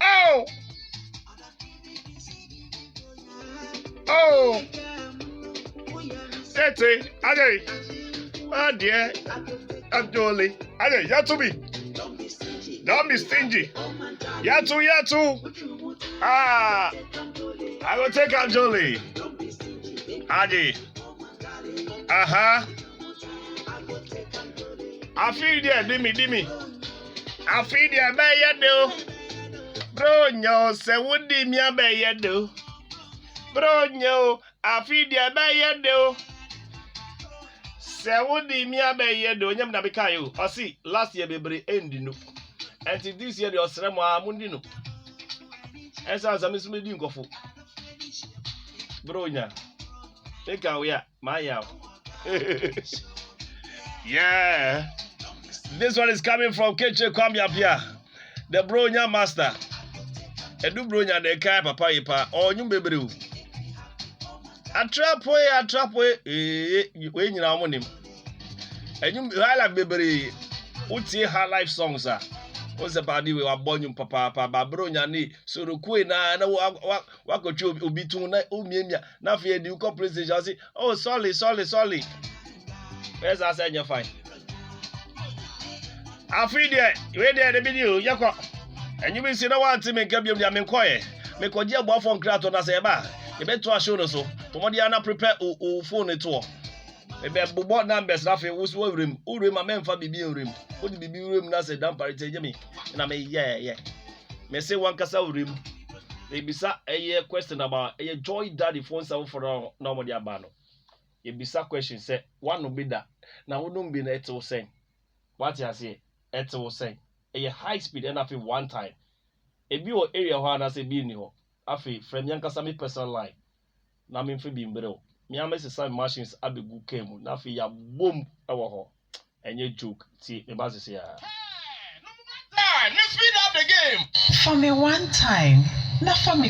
Oh! Oh! That's it. Ajay. Oh dear. I'm Jolie. Ajay, Yatubi. Don't be stingy. Yatu. Ah! I will take out Jolie. Ajay. I feel there, dimmy. I feel there, Bayado. Bronya, say, what did me a Bayado? Bronya, I feel there, Bayado. Say, what did me a Bayado? Yam Nabikayo. I see, last year, baby, ending. Until this year, the Osrama Mundino. As I was a Miss Medingo. Bronya, take out, my yaw. Yeah. This one is coming from Kwame Appiah, the Bronya master. Edu Bronya de kai papa yipa onyu bebreu. Atrap we we nyina omonim. Enyu highlight bebre utie high life songs a. O se badi we wabonyu papa ba Bronya ni sorokue na wakotwe obi tun na omiemia na fe edi uko PlayStation say oh sorry. Where's that you're fine? I feel there, wait there the video, Yako. And you will see no one to make up your quiet. Make what your boy from Kraton as a bar. You bet to show us so. Pomodiana prepare phone it all. Maybe bought numbers, nothing was room. Urim, a man for BB room. Would the BB room not a damn party, Jimmy? And I may, yeah. May say one castle room. They be a question about a joy daddy phone sound for normal diabano. A bizarre question say one will be that. Now wouldn't be it will say. What you say? It will say. A high speed and after one time. A view area one as a being you. Afi from Yankasami personal line. Now I'm for being below. Me and Mrs. Sam machines abe good came. Nafi ya boom our ho. And you joke. See the buzz here. Time, let's speed up the game. For me one time, not for me